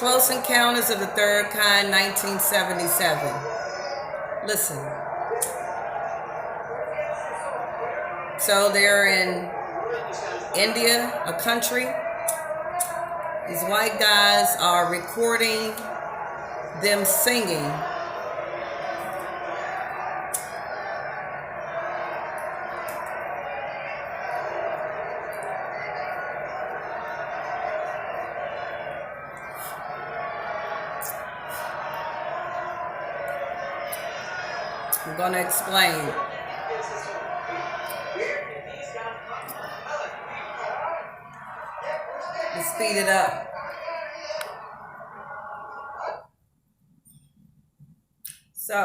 Close Encounters of the Third Kind, 1977. Listen. So they're in India, a country. These white guys are recording them singing. I'm going to explain. Let's speed it up. So, I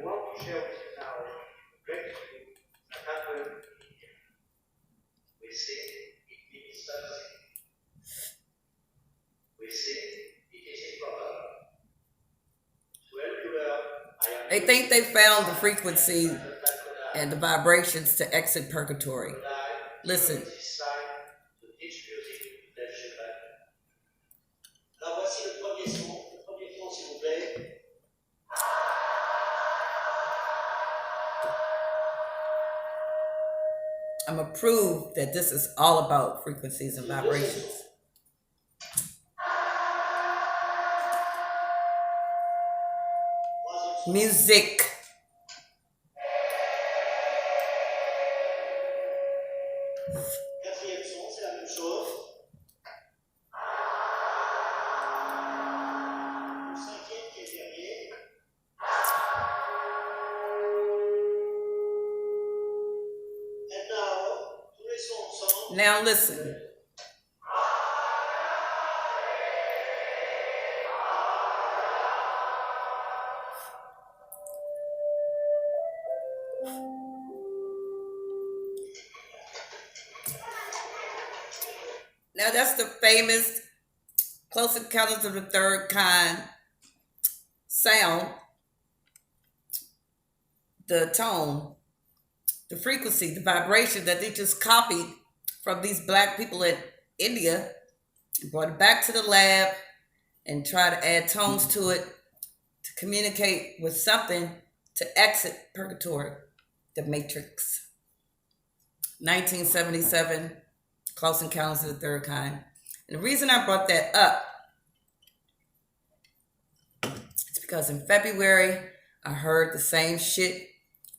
want to share with you now a great thing that happened in India. We see it means something. We see it is improper. To help you learn, they think they found the frequency and the vibrations to exit purgatory. Listen. I'm going to prove that this is all about frequencies and vibrations. Music. Now listen. Now that's the famous Close Encounters of the Third Kind sound, the tone, the frequency, the vibration that they just copied from these black people in India and brought it back to the lab and tried to add tones to it to communicate with something to exit purgatory, the matrix. 1977, Close Encounters of the Third Kind. And the reason I brought that up is because in February, I heard the same shit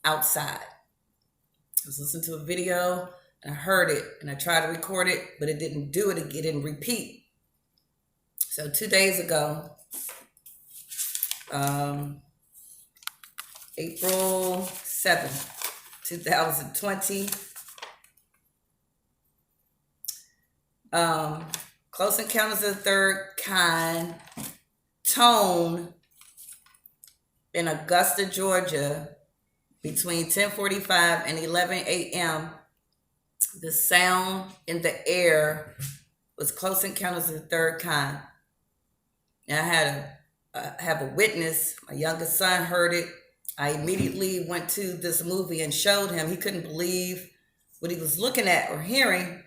outside. I was listening to a video and I heard it and I tried to record it, but it didn't do it. It didn't repeat. So 2 days ago, April 7th, 2020, Close Encounters of the Third Kind tone in Augusta, Georgia, between 10:45 and 11 a.m., the sound in the air was Close Encounters of the Third Kind. And I have a witness. My youngest son heard it. I immediately went to this movie and showed him. He couldn't believe what he was looking at or hearing.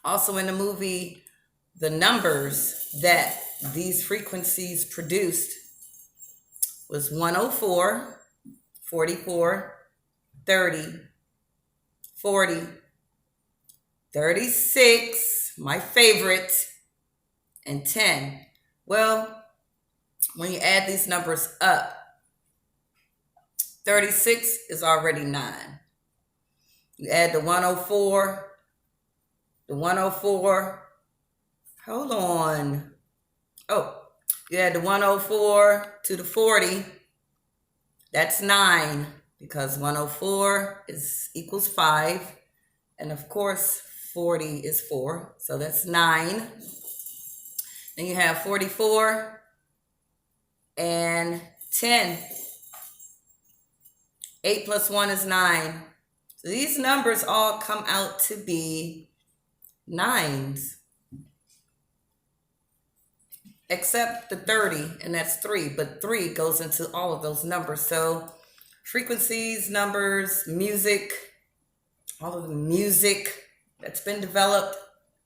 Also in the movie, the numbers that these frequencies produced was 104, 44, 30, 40, 36, my favorite, and 10. Well, when you add these numbers up, 36 is already 9. You add the 104, hold on. Oh, you add the 104 to the 40, that's 9. Because 104 equals 5. And of course, 40 is 4. So that's 9. Then you have 44 and 10. 8 plus 1 is 9. So these numbers all come out to be 9s. Except the 30, and that's 3. But 3 goes into all of those numbers. So frequencies, numbers, music, all of the music that's been developed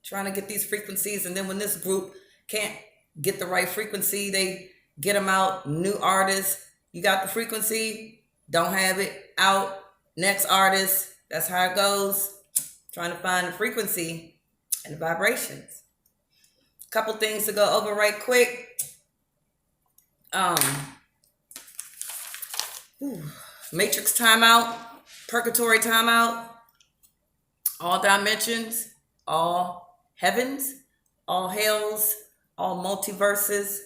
trying to get these frequencies. And then when this group can't get the right frequency, they get them out. New artists, you got the frequency, don't have it out. Next artist, that's how it goes. Trying to find the frequency and the vibrations. Couple things to go over right quick. Matrix timeout, Purgatory timeout, all dimensions, all heavens, all hells, all multiverses,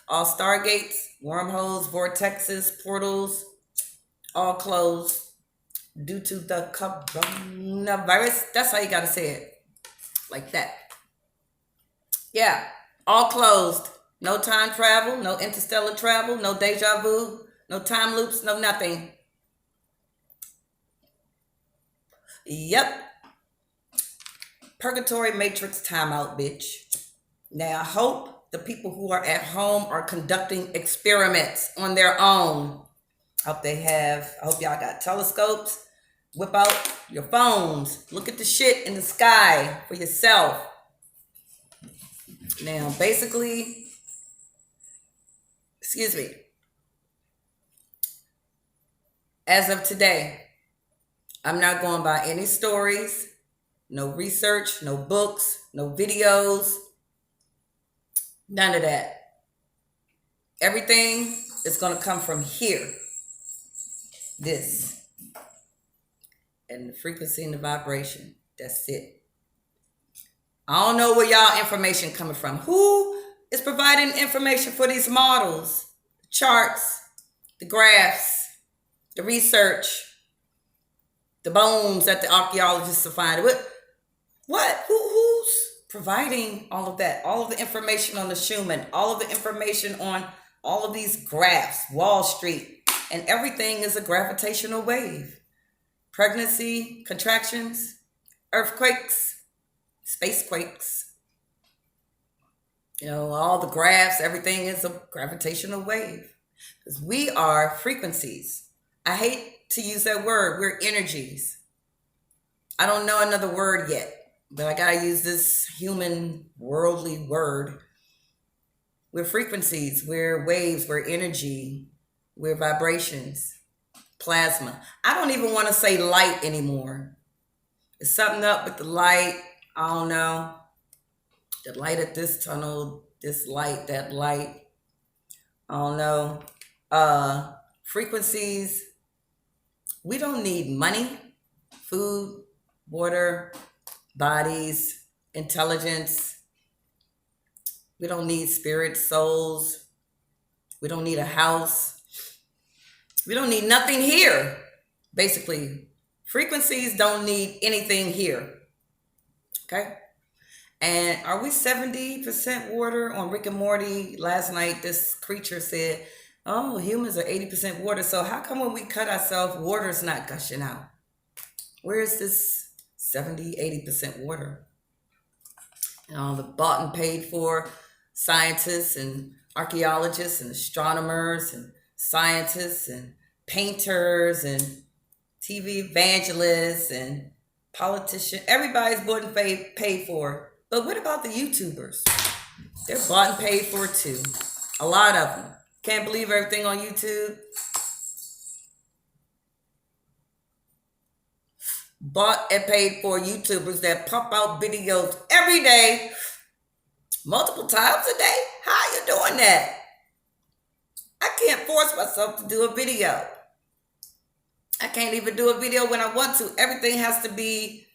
all stargates, wormholes, vortexes, portals, all closed due to the coronavirus. That's how you gotta say it. Like that. Yeah, all closed. No time travel, no interstellar travel, no deja vu, no time loops, no nothing. Yep. Purgatory Matrix timeout, bitch. Now, I hope the people who are at home are conducting experiments on their own. I hope y'all got telescopes. Whip out your phones. Look at the shit in the sky for yourself. Now, basically, excuse me, as of today, I'm not going by any stories, no research, no books, no videos, none of that. Everything is going to come from here. This. And the frequency and the vibration. That's it. I don't know where y'all information coming from. Who is providing information for these models? The charts, the graphs, the research, the bones that the archaeologists are finding. What? Who's providing all of that? All of the information on the Schumann, all of the information on all of these graphs, Wall Street, and everything is a gravitational wave. Pregnancy, contractions, earthquakes, spacequakes. You know, all the graphs, everything is a gravitational wave. Because we are frequencies. I hate to use that word. We're energies. I don't know another word yet, but I gotta use this human, worldly word. We're frequencies. We're waves. We're energy. We're vibrations. Plasma. I don't even want to say light anymore. There's something up with the light. I don't know. The light at this tunnel, this light, that light. I don't know. Frequencies. We don't need money, food, water, bodies, intelligence. We don't need spirits, souls. We don't need a house. We don't need nothing here, basically. Frequencies don't need anything here, okay? And are we 70% water? On Rick and Morty last night, this creature said, oh, humans are 80% water, so how come when we cut ourselves, water's not gushing out? Where is this 70, 80% water? You know, the bought and paid for scientists and archaeologists and astronomers and scientists and painters and TV evangelists and politicians. Everybody's bought and paid for. But what about the YouTubers? They're bought and paid for too. A lot of them. Can't believe everything on YouTube. Bought and paid for YouTubers that pump out videos every day, multiple times a day. How are you doing that? I can't force myself to do a video. I can't even do a video when I want to. Everything has to be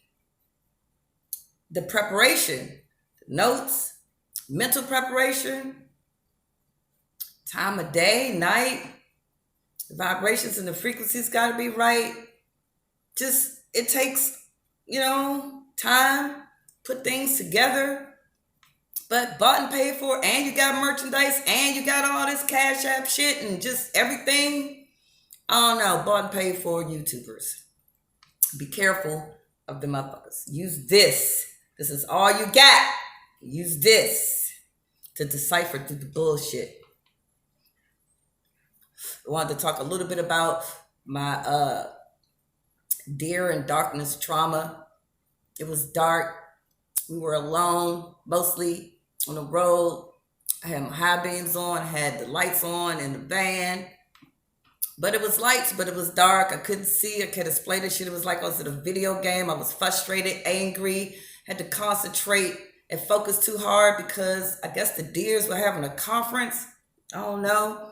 the preparation, the notes, mental preparation, time of day, night, the vibrations and the frequencies got to be right. Just, it takes, time, put things together. But bought and paid for, and you got merchandise, and you got all this Cash App shit, and just everything. I don't know, bought and paid for YouTubers. Be careful of the motherfuckers. Use this. This is all you got. Use this to decipher through the bullshit. I wanted to talk a little bit about my Dear in Darkness trauma. It was dark. We were alone, mostly on the road. I had my high beams on, I had the lights on in the van. But it was lights, but it was dark. I couldn't see. I could explain this shit. It was like I was in a video game. I was frustrated, angry, had to concentrate and focus too hard because I guess the deers were having a conference. I don't know.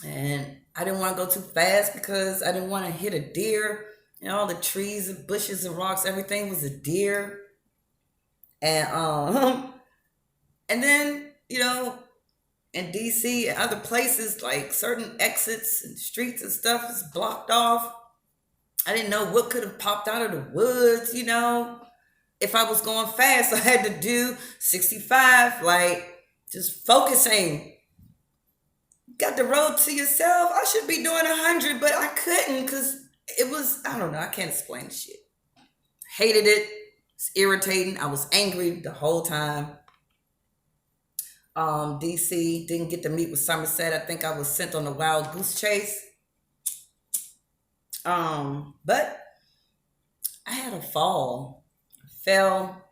And I didn't want to go too fast because I didn't want to hit a deer. You know, all the trees and bushes and rocks, everything was a deer. And and then, you know, in DC and other places, like certain exits and streets and stuff is blocked off. I didn't know what could have popped out of the woods, you know. If I was going fast, I had to do 65, like just focusing. Got the road to yourself. I should be doing 100, but I couldn't because it was, I don't know, I can't explain the shit. Hated it. It's irritating. I was angry the whole time. DC didn't get to meet with Somerset. I think I was sent on a wild goose chase. But I had a fall. I fell.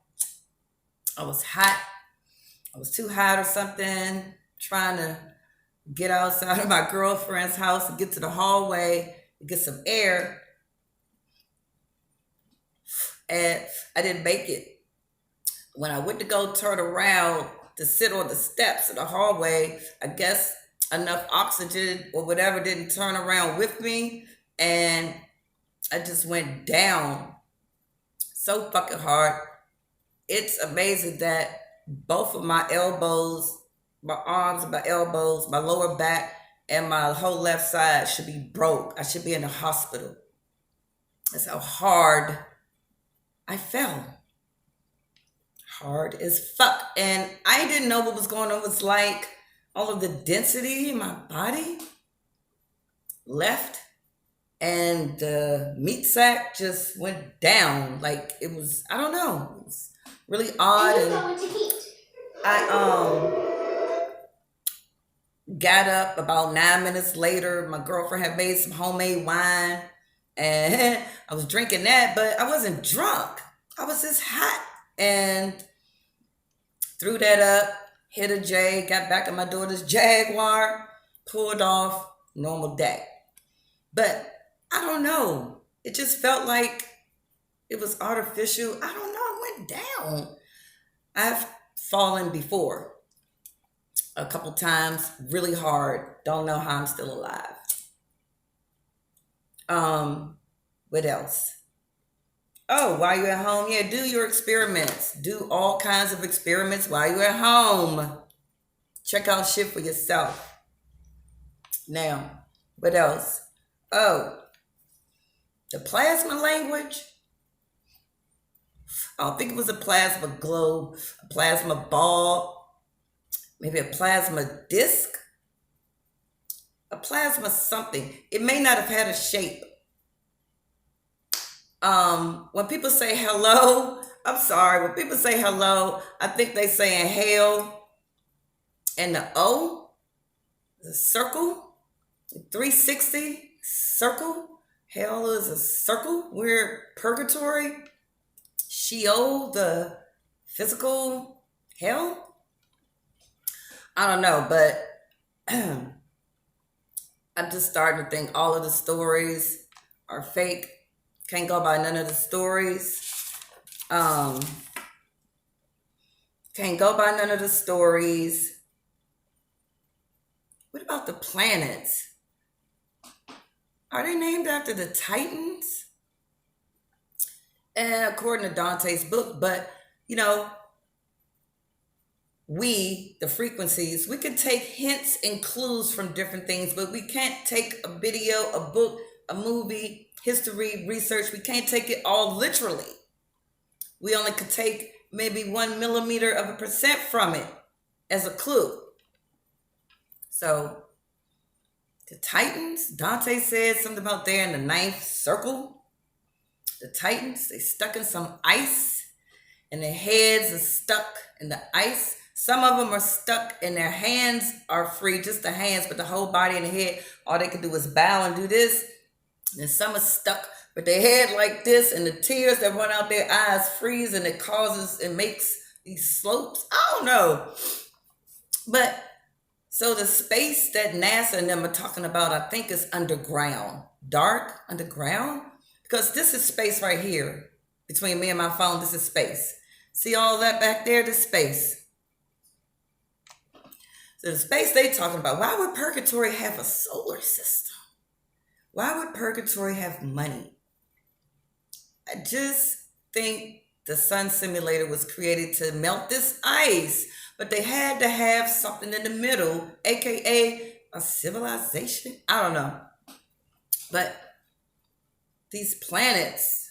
I was hot. I was too hot or something. Trying to get outside of my girlfriend's house and get to the hallway to get some air. And I didn't make it. When I went to go turn around to sit on the steps of the hallway, I guess enough oxygen or whatever didn't turn around with me, and I just went down so fucking hard. It's amazing that both of my elbows, my arms, my elbows, my lower back, and my whole left side should be broke. I should be in the hospital. That's how hard I fell. Hard as fuck. And I didn't know what was going on. It was like all of the density in my body left and the meat sack just went down. Like it was, I don't know. It was really odd. And I got up about 9 minutes later. My girlfriend had made some homemade wine and I was drinking that, but I wasn't drunk. I was just hot. And threw that up, hit a J, got back in my daughter's Jaguar, pulled off, normal day. But I don't know. It just felt like it was artificial. I don't know. It went down. I've fallen before a couple times, really hard. Don't know how I'm still alive. What else? Oh, while you're at home, yeah, do your experiments. Do all kinds of experiments while you're at home. Check out shit for yourself. Now, what else? Oh, the plasma language. I don't think it was a plasma globe, a plasma ball, maybe a plasma disc, a plasma something. It may not have had a shape. When people say hello, I'm sorry. When people say hello, I think they saying hail, and the O, the circle, 360 circle. Hell is a circle. We're purgatory. Sheol, the physical hell. I don't know, but I'm just starting to think all of the stories are fake. Can't go by none of the stories. Can't go by none of the stories. What about the planets? Are they named after the Titans? And according to Dante's book, but you know, we, the frequencies, we can take hints and clues from different things, but we can't take a video, a book, a movie, history, research. We can't take it all literally. We only could take maybe 1 millimeter of a percent from it as a clue. So the Titans, Dante said something about they're in the ninth circle. The Titans, they stuck in some ice and their heads are stuck in the ice. Some of them are stuck and their hands are free, just the hands, but the whole body and the head, all they can do is bow and do this. And some are stuck But their head like this, and the tears that run out their eyes freeze, and it makes these slopes. I don't know. But so the space that NASA and them are talking about, I think is underground, dark underground, because this is space right here between me and my phone. This is space. See all that back there? This space. So the space they talking about. Why would Purgatory have a solar system? Why would Purgatory have money? I just think the sun simulator was created to melt this ice, but they had to have something in the middle, aka a civilization. I don't know. But these planets,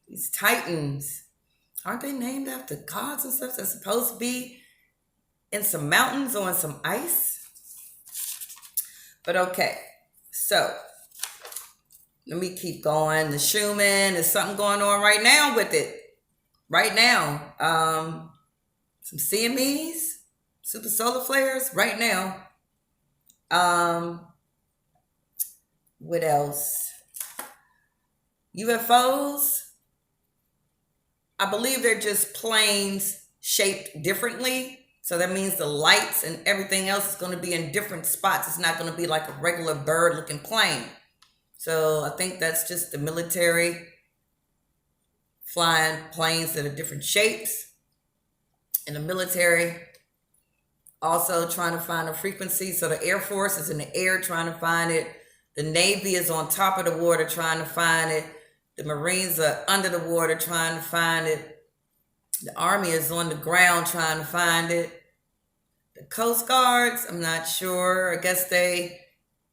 these titans, aren't they named after gods and stuff? They're supposed to be in some mountains or in some ice. But okay, so let me keep going. The Schumann, there's something going on right now with it. Right now. Some CMEs, super solar flares right now. What else? UFOs. I believe they're just planes shaped differently. So that means the lights and everything else is going to be in different spots. It's not going to be like a regular bird looking plane. So I think that's just the military flying planes that are different shapes. And the military also trying to find a frequency. So the Air Force is in the air trying to find it. The Navy is on top of the water trying to find it. The Marines are under the water trying to find it. The Army is on the ground trying to find it. The Coast Guards, I'm not sure. I guess they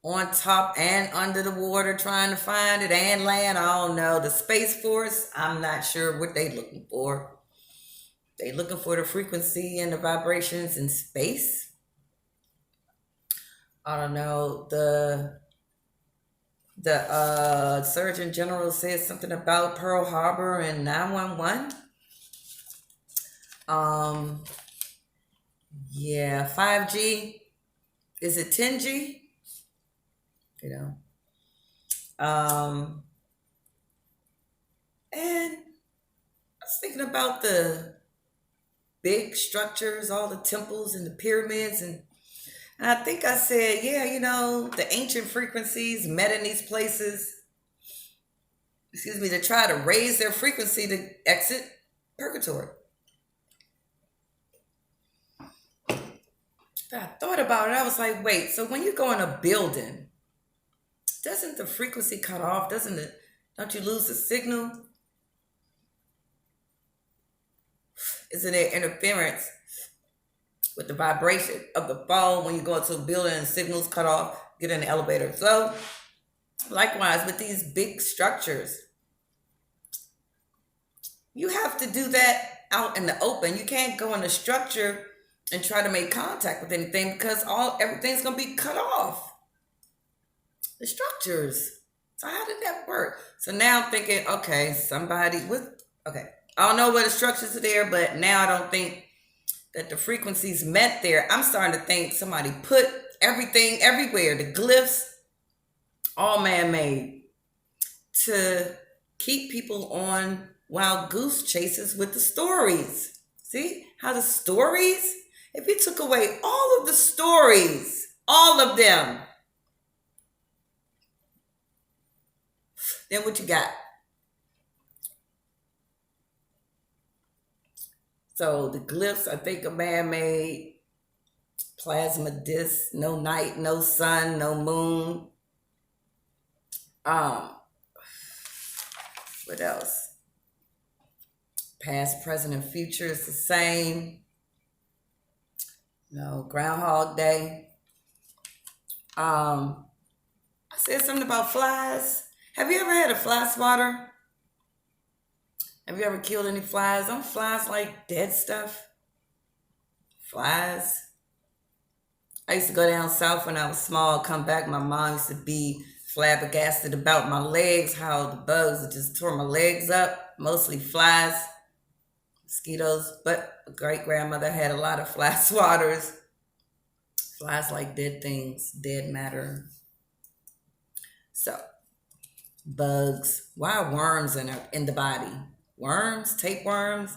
on top and under the water trying to find it, and land. I don't know. The Space Force, I'm not sure what they looking for. They looking for the frequency and the vibrations in space. I don't know. The Surgeon General said something about Pearl Harbor and 911. Yeah, 5G. Is it 10G? You know. And I was thinking about the big structures, all the temples and the pyramids, and I think I said, yeah, the ancient frequencies met in these places, to try to raise their frequency to exit purgatory. But I thought about it, I was like, wait, so when you go in a building, doesn't the frequency cut off? Don't you lose the signal? Isn't there interference with the vibration of the phone when you go into a building and signals cut off, get in the elevator? So likewise with these big structures, you have to do that out in the open. You can't go in the structure and try to make contact with anything because everything's going to be cut off. The structures. So how did that work? So now I'm thinking, okay, I don't know where the structures are there, but now I don't think that the frequencies met there. I'm starting to think somebody put everything everywhere, the glyphs, all man-made, to keep people on wild goose chases with the stories. See how the stories, if you took away all of the stories, all of them, then what you got? So the glyphs, I think, are man-made. Plasma disc, no night, no sun, no moon. What else? Past, present, and future is the same. No, Groundhog Day. I said something about flies. Have you ever had a fly swatter? Have you ever killed any flies? Don't flies like dead stuff? Flies. I used to go down south when I was small, come back. My mom used to be flabbergasted about my legs, how the bugs just tore my legs up. Mostly flies, mosquitoes, but a great-grandmother had a lot of fly swatters. Flies like dead things, dead matter. So, bugs. Why are worms in the body? Worms, tapeworms.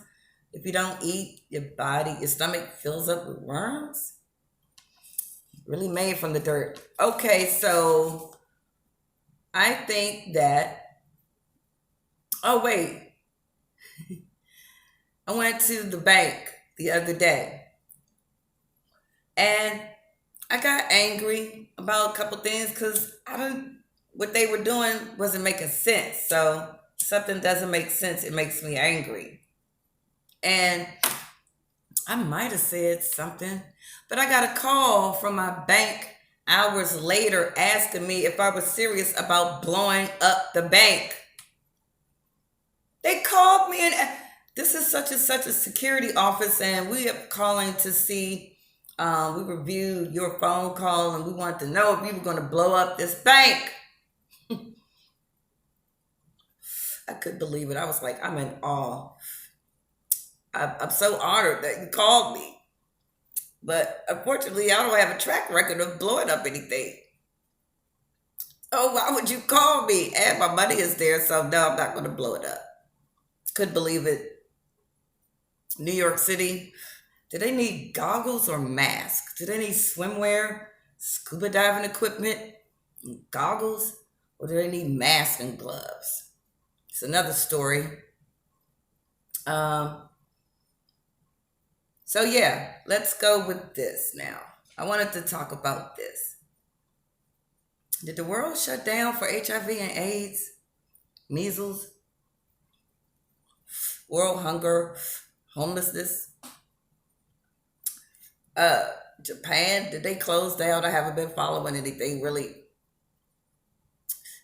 If you don't eat, your stomach fills up with worms. Really made from the dirt. Okay, so I think that. Oh wait, I went to the bank the other day, and I got angry about a couple things because what they were doing wasn't making sense. So something doesn't make sense, it makes me angry. And I might have said something, but I got a call from my bank hours later asking me if I was serious about blowing up the bank. They called me, and this is such and such a security office, and we are calling to see. We reviewed your phone call, and we wanted to know if you were going to blow up this bank. I couldn't believe it. I was like, I'm in awe. I'm so honored that you called me. But unfortunately, I don't have a track record of blowing up anything. Oh, why would you call me? And my money is there, so no, I'm not going to blow it up. Couldn't believe it. New York City, do they need goggles or masks? Do they need swimwear, scuba diving equipment, and goggles? Or do they need masks and gloves? It's another story. So yeah, let's go with this now. I wanted to talk about this. Did the world shut down for HIV and AIDS, measles, world hunger, homelessness? Japan, did they close down? I haven't been following anything really.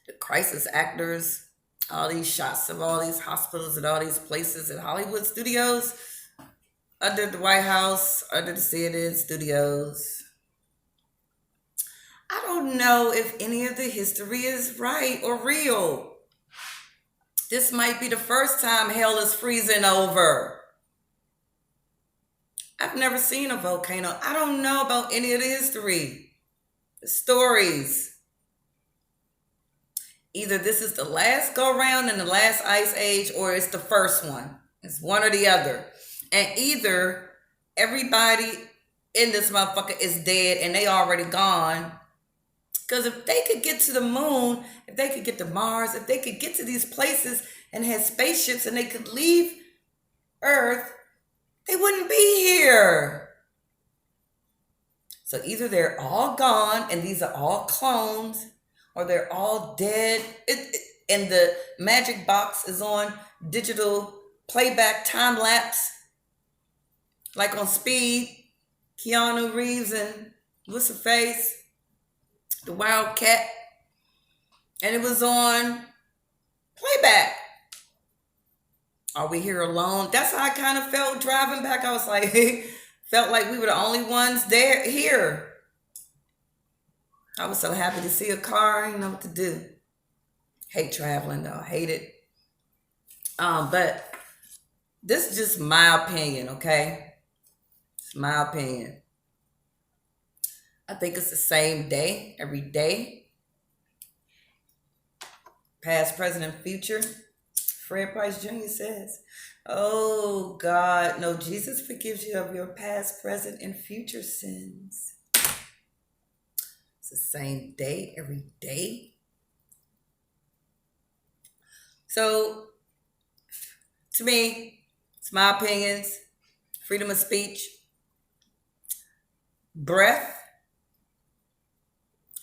The crisis actors, all these shots of all these hospitals and all these places and Hollywood studios, under the White House, under the CNN studios. I don't know if any of the history is right or real. This might be the first time hell is freezing over. I've never seen a volcano. I don't know about any of the history, the stories. Either this is the last go round in the last ice age, or it's the first one. It's one or the other. And either everybody in this motherfucker is dead and they already gone. Because if they could get to the moon, if they could get to Mars, if they could get to these places and had spaceships and they could leave Earth, they wouldn't be here. So either they're all gone and these are all clones, or they're all dead. And the magic box is on digital playback time lapse. Like on Speed, Keanu Reeves and what's her face? The Wildcat. And it was on playback. Are we here alone? That's how I kind of felt driving back. I was like, felt like we were the only ones here. I was so happy to see a car. I didn't know what to do. Hate traveling though. Hate it. But this is just my opinion, okay? It's my opinion. I think it's the same day, every day. Past, present, and future. Fred Price Jr. says, oh God, no, Jesus forgives you of your past, present, and future sins. It's the same day, every day. So, to me, it's my opinions, freedom of speech. Breath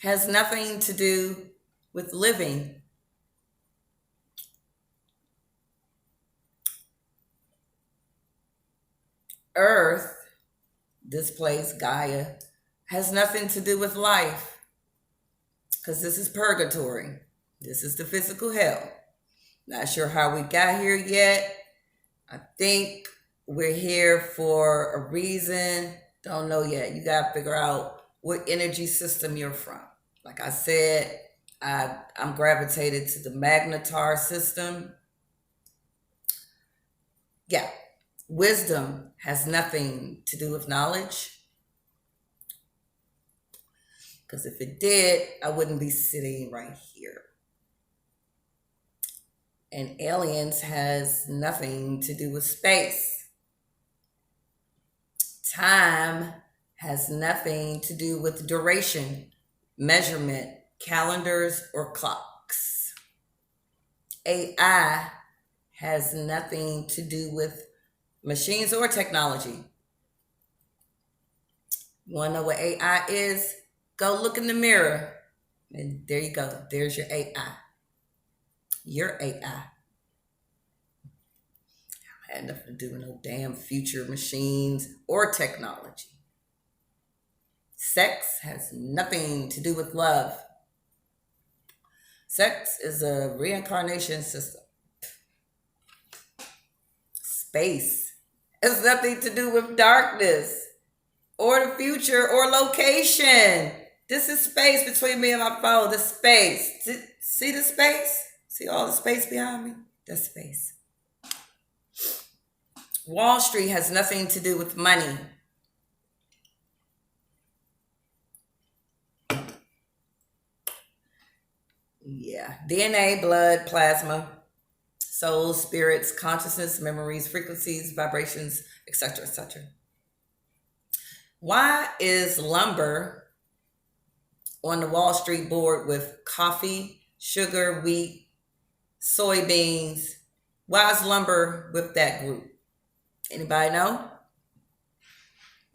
has nothing to do with living. Earth, this place, Gaia, has nothing to do with life. Because this is purgatory. This is the physical hell. Not sure how we got here yet. I think we're here for a reason. Don't know yet. You got to figure out what energy system you're from. Like I said, I'm gravitated to the Magnetar system. Yeah. Wisdom has nothing to do with knowledge. Because if it did, I wouldn't be sitting right here. And aliens has nothing to do with space. Time has nothing to do with duration, measurement, calendars, or clocks. AI has nothing to do with machines or technology. You want to know what AI is? Go look in the mirror. And there you go. There's your AI. Your AI. Had nothing to do with no damn future machines or technology. Sex has nothing to do with love. Sex is a reincarnation system. Space has nothing to do with darkness or the future or location. This is space between me and my phone. The space. See the space? See all the space behind me? That's space. Wall Street has nothing to do with money. Yeah. DNA, blood, plasma, soul, spirits, consciousness, memories, frequencies, vibrations, etc., etc. Why is lumber on the Wall Street board with coffee, sugar, wheat, soybeans? Why is lumber with that group? Anybody know?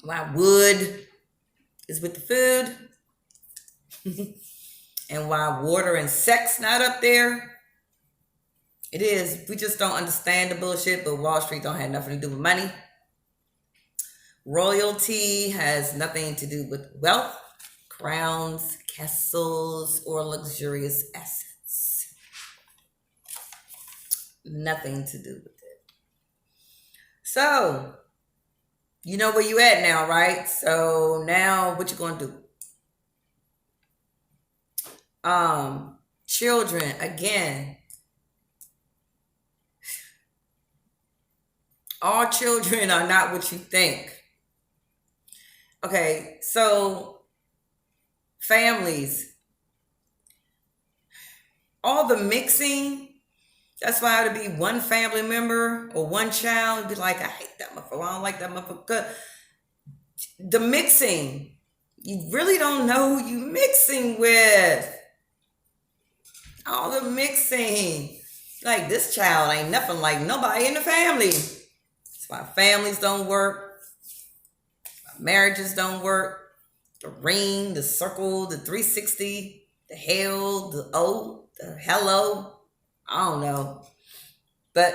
Why wood is with the food? And why water and sex not up there? It is. We just don't understand the bullshit, but Wall Street don't have nothing to do with money. Royalty has nothing to do with wealth, crowns, castles, or luxurious assets. Nothing to do with it. So, you know where you at now, right? So now what you gonna do? Children, again, all children are not what you think. Okay, so families, all the mixing, that's why it would be one family member or one child would be like, I hate that motherfucker, I don't like that motherfucker. The mixing, you really don't know who you mixing with. All the mixing. Like, this child ain't nothing like nobody in the family. That's why families don't work. Marriages don't work. The ring, the circle, the 360, the hell, the O, the hello. I don't know. But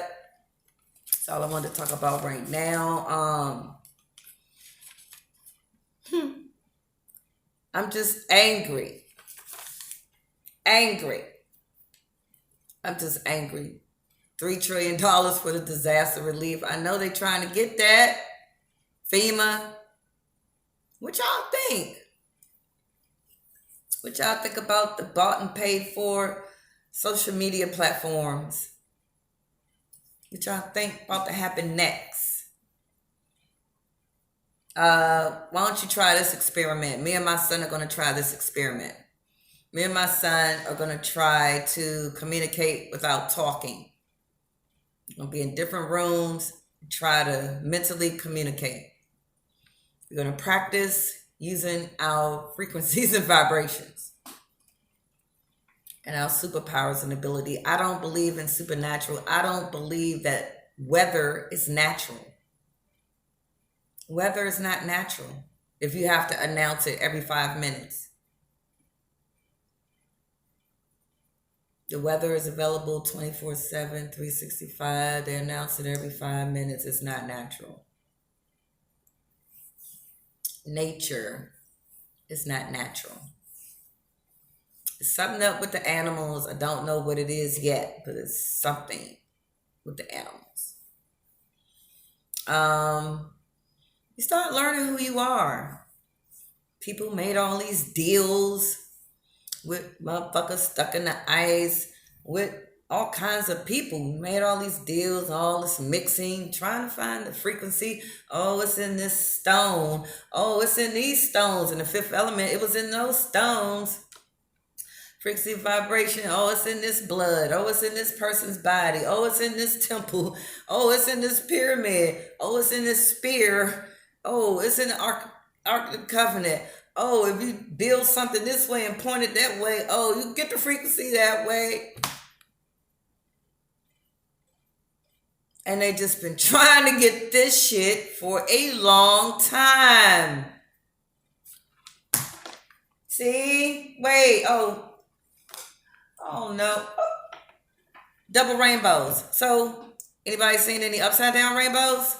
that's all I wanted to talk about right now. I'm just angry. I'm just angry. $3 trillion for the disaster relief. I know they're trying to get that. FEMA. What y'all think? What y'all think about the bought and paid for social media platforms? What y'all think about to happen next? Why don't you try this experiment? Me and my son are going to try this experiment. Me and my son are going to try to communicate without talking. We're going to be in different rooms, try to mentally communicate. We're going to practice using our frequencies and vibrations and our superpowers and ability. I don't believe in supernatural. I don't believe that weather is natural. Weather is not natural if you have to announce it every 5 minutes. The weather is available 24/7, 365. They announce it every 5 minutes. It's not natural. Nature is not natural. It's something up with the animals. I don't know what it is yet, but it's something with the animals. You start learning who you are. People made all these deals with motherfuckers stuck in the ice, with all kinds of people. We made all these deals, all this mixing, trying to find the frequency. Oh, it's in this stone. Oh, it's in these stones. In the fifth element, it was in those stones. Frequency vibration. Oh, it's in this blood. Oh, it's in this person's body. Oh, it's in this temple. Oh, it's in this pyramid. Oh, it's in this spear. Oh, it's in the Ark of the Covenant. Oh, if you build something this way and point it that way, oh, you get the frequency that way. And they just been trying to get this shit for a long time. See? Wait, oh no. Double rainbows. So, anybody seen any upside down rainbows?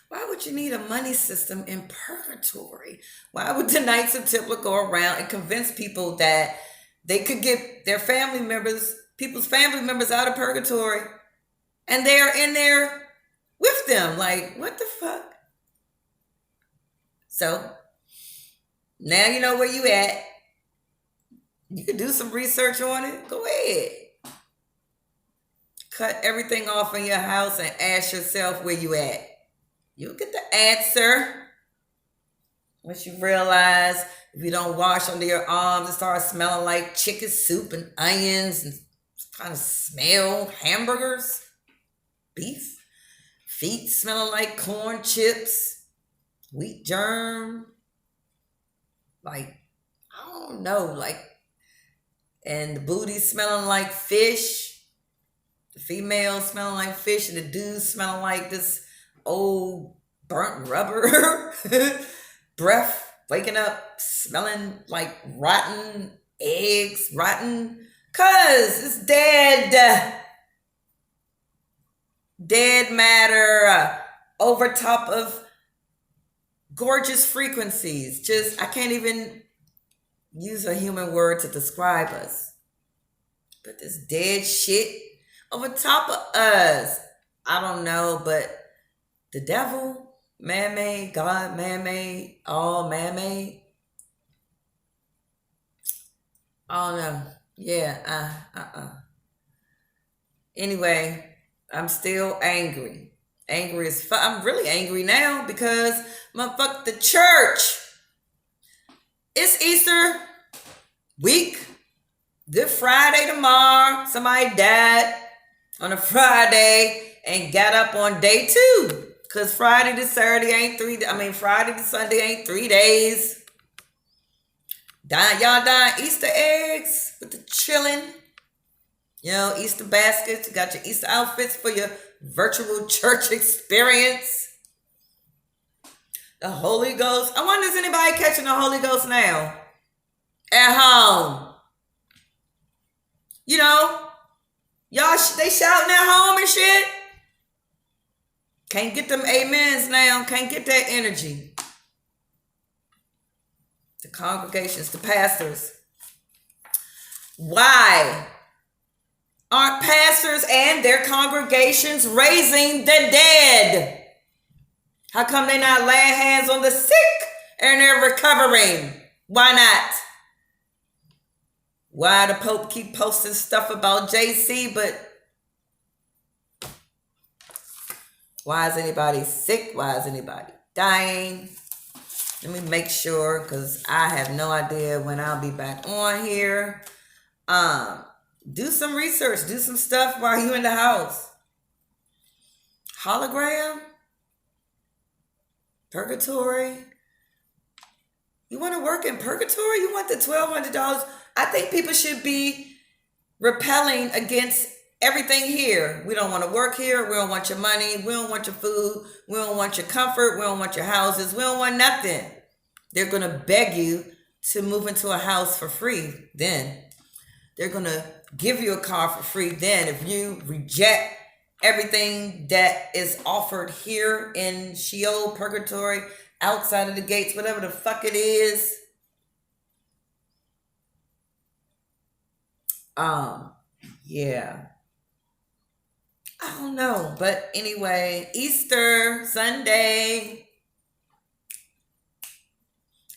Why would you need a money system in purgatory? Why would the Knights of Templar go around and convince people that they could get their family members, people's family members out of purgatory, and they're in there with them? Like, what the fuck? So, now you know where you at. You can do some research on it. Go ahead. Cut everything off in your house and ask yourself where you at. You'll get the answer. Once you realize if you don't wash under your arms, it starts smelling like chicken soup and onions and kind of smell hamburgers, beef, feet smelling like corn chips, wheat germ, like, I don't know, like, and the booty smelling like fish, the female smelling like fish, and the dude smelling like this old burnt rubber breath, waking up smelling like rotten eggs, rotten, cause it's dead matter over top of gorgeous frequencies. Just, I can't even use a human word to describe us, but this dead shit over top of us. I don't know, but the devil, man-made, God, man-made, all man-made. I don't know. Yeah, Anyway, I'm still angry. Angry as fuck. I'm really angry now because motherfuck the church. It's Easter week. Good Friday tomorrow. Somebody died on a Friday and got up on day 2. Cause Friday to Saturday ain't 3. Friday to Sunday ain't 3 days. Y'all dying Easter eggs with the chilling. You know, Easter baskets. You got your Easter outfits for your virtual church experience. The Holy Ghost. I wonder, is anybody catching the Holy Ghost now? At home. You know, y'all, they shouting at home and shit. Can't get them amens now. Can't get that energy. The congregations, the pastors. Why aren't pastors and their congregations raising the dead? How come they not laying hands on the sick and they're recovering? Why not? Why the Pope keep posting stuff about JC, but why is anybody sick? Why is anybody dying? Let me make sure, because I have no idea when I'll be back on here. Do some research. Do some stuff while you're in the house. Hologram? Purgatory? You want to work in purgatory? You want the $1,200? I think people should be repelling against everything here. We don't want to work here. We don't want your money. We don't want your food. We don't want your comfort. We don't want your houses. We don't want nothing. They're going to beg you to move into a house for free. Then they're going to give you a car for free. Then if you reject everything that is offered here in Sheol, purgatory, outside of the gates, whatever the fuck it is. Yeah. I don't know. But anyway, Easter Sunday.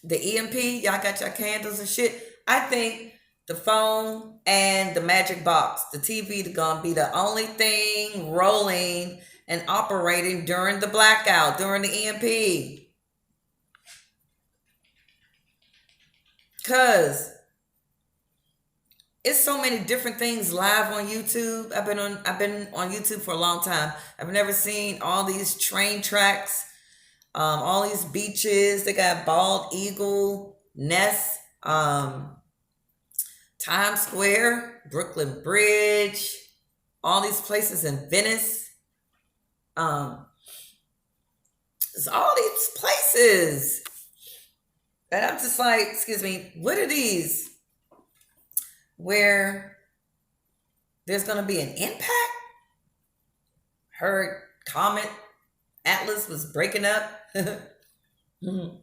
The EMP, y'all got your candles and shit. I think the phone and the magic box, the TV, are gonna be the only thing rolling and operating during the blackout, during the EMP. Cause it's so many different things live on YouTube. I've been on YouTube for a long time. I've never seen all these train tracks, all these beaches. They got Bald Eagle, Ness, Times Square, Brooklyn Bridge, all these places in Venice. There's all these places. And I'm just like, excuse me, what are these? Where there's going to be an impact? Heard Comet Atlas was breaking up. Who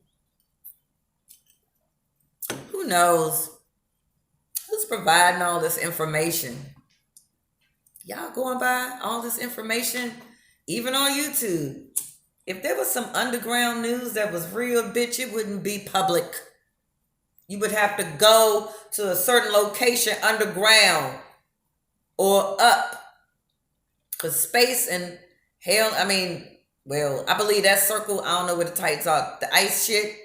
knows? Who's providing all this information? Y'all going by all this information, even on YouTube. If there was some underground news that was real, bitch, it wouldn't be public. You would have to go to a certain location underground or up. Because space and hell, I mean, well, I believe that circle, I don't know where the tights are. The ice shit,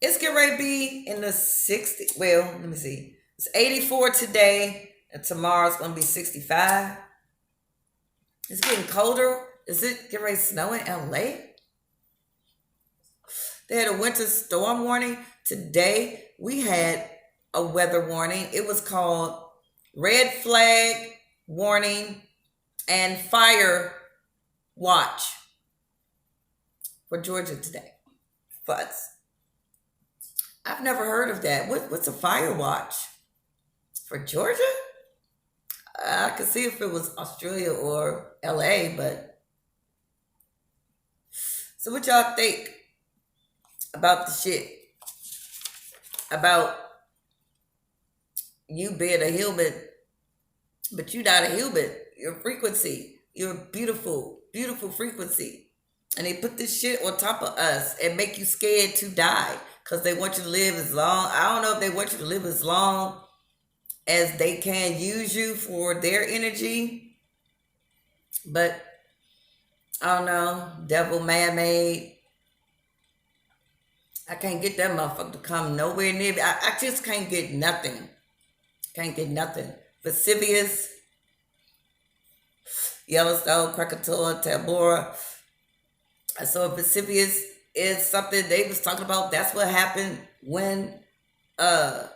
it's getting ready to be in the 60s. Well, let me see. It's 84 today, and tomorrow's going to be 65. It's getting colder. Is it getting ready to snow in LA? They had a winter storm warning. Today, we had a weather warning. It was called red flag warning and fire watch for Georgia today. Fuzz. I've never heard of that. What's a fire watch for Georgia? I could see if it was Australia or LA, but so what y'all think about the shit? About you being a human, but you're not a human. You're a frequency. You're a beautiful, beautiful frequency. And they put this shit on top of us and make you scared to die because they want you to live as long. I don't know if they want you to live as long as they can use you for their energy. But I don't know. Devil, man-made. I can't get that motherfucker to come nowhere near me. I just can't get nothing. Can't get nothing. Vesuvius, Yellowstone, Krakatoa, Tabora. I saw Vesuvius is something they was talking about. That's what happened when was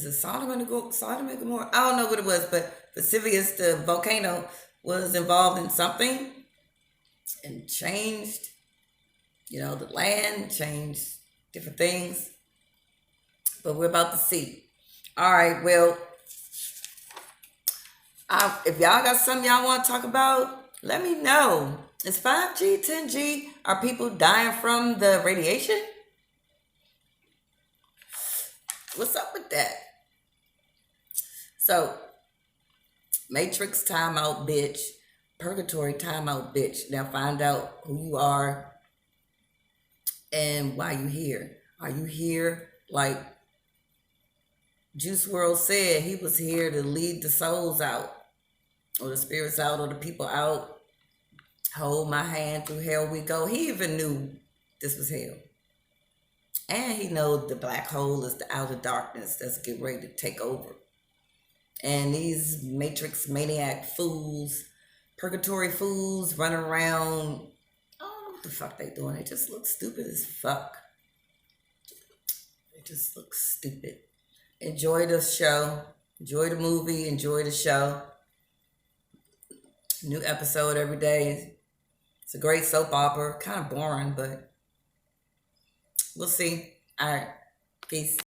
it Sodom and Gomorrah? I don't know what it was, but Vesuvius, the volcano, was involved in something and changed, the land, changed different things. But we're about to see. All right, well, if y'all got something y'all want to talk about, let me know. Is 5G, 10G, are people dying from the radiation? What's up with that? So, Matrix timeout, bitch. Purgatory timeout, bitch. Now find out who you are and why you here. Are you here like Juice WRLD said? He was here to lead the souls out, or the spirits out, or the people out. Hold my hand, through hell we go. He even knew this was hell. And he knows the black hole is the outer darkness that's getting ready to take over. And these Matrix maniac fools, purgatory fools running around, I don't know what the fuck they doing. They just look stupid as fuck. They just look stupid. Enjoy the show. Enjoy the movie. Enjoy the show. New episode every day. It's a great soap opera. Kind of boring, but we'll see. All right. Peace.